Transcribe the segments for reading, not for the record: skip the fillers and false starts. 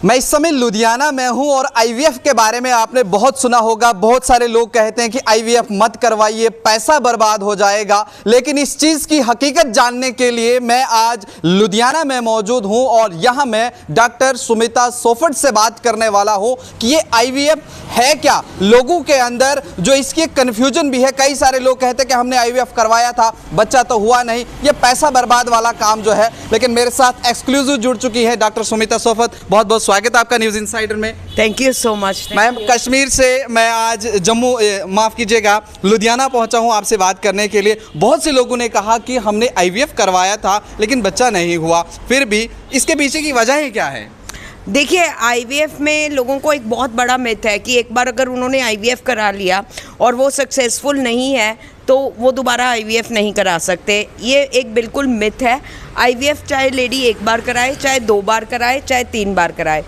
मैं इस समय लुधियाना में हूं और आईवीएफ के बारे में आपने बहुत सुना होगा। बहुत सारे लोग कहते हैं कि आईवीएफ मत करवाइए, पैसा बर्बाद हो जाएगा। लेकिन इस चीज़ की हकीकत जानने के लिए मैं आज लुधियाना में मौजूद हूं और यहां मैं डॉक्टर सुमिता सोफट से बात करने वाला हूं कि ये आईवीएफ है क्या। लोगों के अंदर जो इसकी कन्फ्यूजन भी है, कई सारे लोग कहते हैं कि हमने आईवीएफ करवाया था, बच्चा तो हुआ नहीं, ये पैसा बर्बाद वाला काम जो है। लेकिन मेरे साथ एक्सक्लूसिव जुड़ चुकी है डॉक्टर सुमिता सोफट। बहुत बहुत स्वागत है आपका न्यूज़ इनसाइडर में। Thank you so much. Ma'am, Kashmir से मैं आज माफ़ कीजिएगा, लुधियाना पहुंचा हूं आपसे बात करने के लिए। बहुत से लोगों ने कहा कि हमने आईवीएफ करवाया था लेकिन बच्चा नहीं हुआ। फिर भी इसके पीछे की वजह क्या है? देखिए, आईवीएफ में लोगों को एक बहुत बड़ा मिथ है कि एक बार अगर उन्होंने आईवीएफ करा लिया और वो सक्सेसफुल नहीं है तो वो दोबारा आईवीएफ नहीं करा सकते। ये एक बिल्कुल मिथ है। आईवीएफ चाहे लेडी एक बार कराए, चाहे 2 बार कराए, चाहे 3 बार कराए।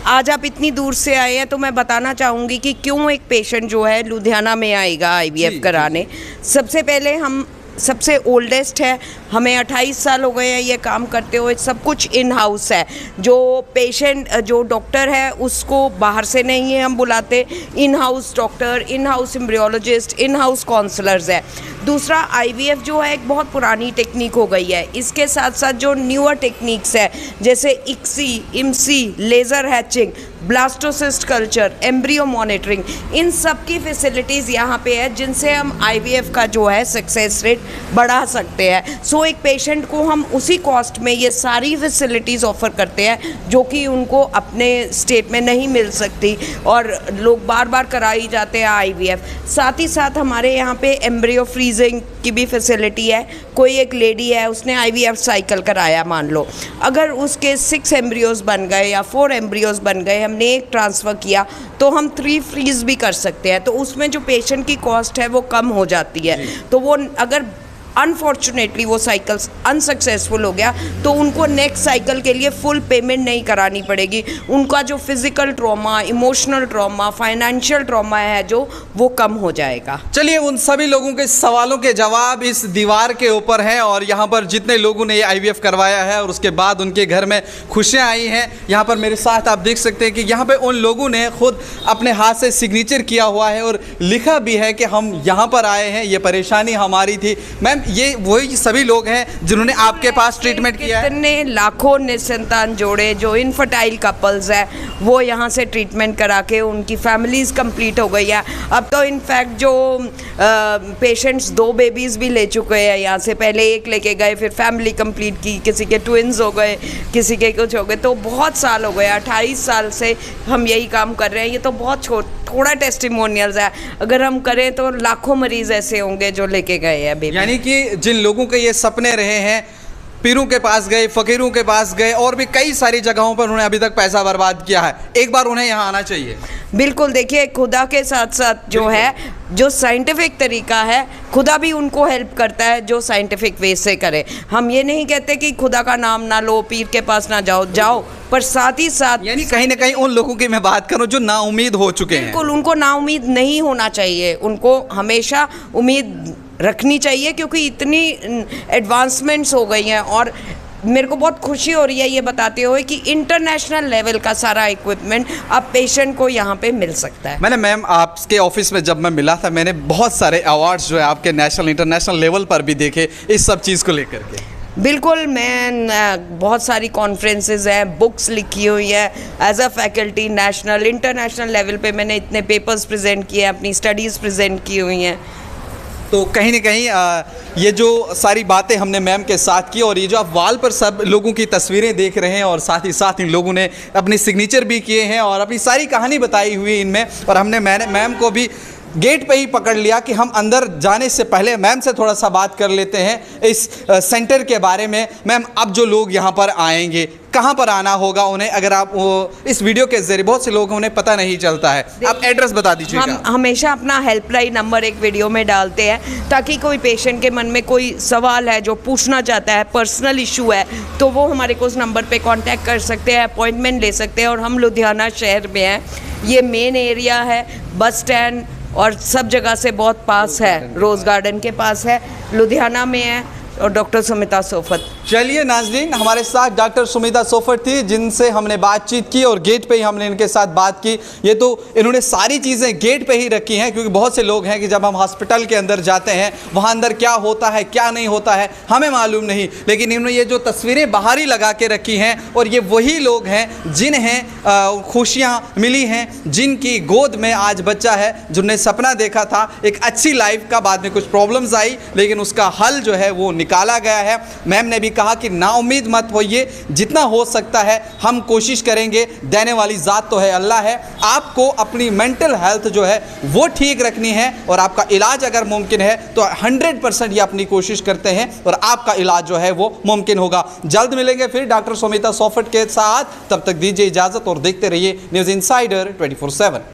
आज आप इतनी दूर से आए हैं तो मैं बताना चाहूँगी कि क्यों एक पेशेंट जो है लुधियाना में आएगा आईवीएफ कराने। सबसे पहले हम सबसे ओल्डेस्ट है, हमें 28 साल हो गए हैं ये काम करते हुए। सब कुछ इन हाउस है। जो पेशेंट, जो डॉक्टर है उसको बाहर से नहीं है हम बुलाते, in house doctor, in house embryologist, in house counsellors है। दूसरा, आईवीएफ जो है एक बहुत पुरानी टेक्निक हो गई है। इसके साथ साथ जो न्यूअर टेक्निक्स है जैसे ICSI, IMSI, laser hatching, blastocyst culture, embryo monitoring, इन सब की फैसिलिटीज़ यहाँ पे है जिनसे हम आईवीएफ का जो है सक्सेस रेट बढ़ा सकते हैं। सो एक पेशेंट को हम उसी कॉस्ट में ये सारी फैसिलिटीज़ ऑफर करते हैं जो कि उनको अपने स्टेट में नहीं मिल सकती और लोग बार बार कराई जाते हैं आईवीएफ। साथ ही साथ हमारे यहाँ पे एम्ब्रियो फ्रीजिंग की भी फैसिलिटी है। कोई एक लेडी है, उसने आईवीएफ साइकिल कराया, मान लो अगर उसके 6 एम्ब्रियोज बन गए या 4 एम्ब्रियोज बन गए, हमने एक ट्रांसफ़र किया तो हम 3 फ्रीज भी कर सकते हैं। तो उसमें जो पेशेंट की कॉस्ट है वो कम हो जाती है। तो वो अगर अनफॉर्चुनेटली वो साइकिल्स अनसक्सेसफुल हो गया तो उनको नेक्स्ट साइकिल के लिए फुल पेमेंट नहीं करानी पड़ेगी। उनका जो physical trauma, emotional trauma, financial trauma है जो वो कम हो जाएगा। चलिए, उन सभी लोगों के सवालों के जवाब इस दीवार के ऊपर हैं और यहाँ पर जितने लोगों ने ये आईवीएफ करवाया है और उसके बाद उनके घर में खुशियाँ आई हैं, यहाँ पर मेरे साथ आप देख सकते हैं कि यहाँ पर उन लोगों ने खुद अपने हाथ से सिग्नेचर किया हुआ है और लिखा भी है कि हम यहाँ पर आए हैं, ये परेशानी हमारी थी। मैम, ये वही सभी लोग हैं जिन्होंने आपके पास ट्रीटमेंट किया है? कितने लाखों निसंतान जोड़े जो इनफर्टाइल कपल्स है वो यहाँ से ट्रीटमेंट करा के उनकी फैमिलीज कंप्लीट हो गई है। अब तो इनफैक्ट जो पेशेंट्स 2 बेबीज़ भी ले चुके हैं यहाँ से। पहले एक लेके गए, फिर फैमिली कंप्लीट की, किसी के ट्विन्स हो गए, किसी के कुछ हो गए। तो बहुत साल हो गए, 28 साल से हम यही काम कर रहे हैं। ये तो बहुत थोड़ा टेस्टिमोनियल्स है। अगर हम करें तो लाखों मरीज ऐसे होंगे जो लेके गए हैं बेबी। यानी कि जिन लोगों के ये सपने रहे हैं, पीरों के पास गए, फकीरों के पास गए और भी कई सारी जगहों पर उन्होंने अभी तक पैसा बर्बाद किया है, एक बार उन्हें यहाँ आना चाहिए। बिल्कुल, देखिए, खुदा के साथ साथ जो है, जो साइंटिफिक तरीका है, खुदा भी उनको हेल्प करता है जो साइंटिफिक वे से करे। हम ये नहीं कहते कि खुदा का नाम ना लो, पीर के पास ना जाओ, पर साथ ही साथ यानी कहीं ना कहीं उन लोगों की मैं बात करूं जो नाउम्मीद हो चुके हैं। बिल्कुल, उनको नाउम्मीद नहीं होना चाहिए, उनको हमेशा उम्मीद रखनी चाहिए क्योंकि इतनी एडवांसमेंट्स हो गई हैं। और मेरे को बहुत खुशी हो रही है ये बताते हुए कि इंटरनेशनल लेवल का सारा इक्विपमेंट अब पेशेंट को यहाँ पे मिल सकता है। मैंने मैम आपके ऑफिस में जब मैं मिला था, मैंने बहुत सारे अवार्ड्स जो है आपके नेशनल इंटरनेशनल लेवल पर भी देखे इस सब चीज़ को लेकर के। बिल्कुल, मैं बहुत सारी कॉन्फ्रेंसेस हैं, बुक्स लिखी हुई है as a faculty. National international level पे मैंने इतने पेपर्स प्रेजेंट किए हैं, अपनी स्टडीज़ प्रेजेंट की हुई हैं। तो कहीं ना कहीं ये जो सारी बातें हमने मैम के साथ की और ये जो आप वाल पर सब लोगों की तस्वीरें देख रहे हैं और साथ ही साथ इन लोगों ने अपने सिग्नेचर भी किए हैं और अपनी सारी कहानी बताई हुई है इनमें। और हमने मैम को भी गेट पे ही पकड़ लिया कि हम अंदर जाने से पहले मैम से थोड़ा सा बात कर लेते हैं इस सेंटर के बारे में। मैम, अब जो लोग यहाँ पर आएंगे, कहाँ पर आना होगा उन्हें? अगर आप इस वीडियो के जरिए, बहुत से लोगों उन्हें पता नहीं चलता है, आप एड्रेस बता दीजिएगा। हम हमेशा अपना हेल्पलाइन नंबर एक वीडियो में डालते हैं ताकि कोई पेशेंट के मन में कोई सवाल है जो पूछना चाहता है, पर्सनल इशू है, तो वो हमारे को उस नंबर पे कांटेक्ट कर सकते हैं, अपॉइंटमेंट ले सकते हैं। और हम लुधियाना शहर में हैं, ये मेन एरिया है, बस स्टैंड और सब जगह से बहुत पास है, रोज़ गार्डन के पास है, लुधियाना में है। और डॉक्टर सुमिता सोफत। चलिए नाज़रीन, हमारे साथ डॉक्टर सुमिता सोफत थी जिनसे हमने बातचीत की और गेट पे ही हमने इनके साथ बात की। ये तो इन्होंने सारी चीज़ें गेट पे ही रखी हैं, क्योंकि बहुत से लोग हैं कि जब हम हॉस्पिटल के अंदर जाते हैं वहाँ अंदर क्या होता है क्या नहीं होता है हमें मालूम नहीं, लेकिन इन्होंने ये जो तस्वीरें बाहर ही लगा के रखी हैं और ये वही लोग हैं जिन्हें खुशियाँ मिली हैं, जिनकी गोद में आज बच्चा है, जिन्होंने सपना देखा था एक अच्छी लाइफ का। बाद में कुछ प्रॉब्लम्स आई लेकिन उसका हल जो है वो निकाला गया है। मैम ने भी कहा कि नाउम्मीद मत होइए, जितना हो सकता है हम कोशिश करेंगे, देने वाली ज़ात तो है अल्लाह है। आपको अपनी मेंटल हेल्थ जो है वो ठीक रखनी है और आपका इलाज अगर मुमकिन है तो 100% ये अपनी कोशिश करते हैं और आपका इलाज जो है वो मुमकिन होगा। जल्द मिलेंगे फिर डॉक्टर सुमिता सोफत के साथ, तब तक दीजिए इजाज़त और देखते रहिए न्यूज़ इनसाइडर 24/7।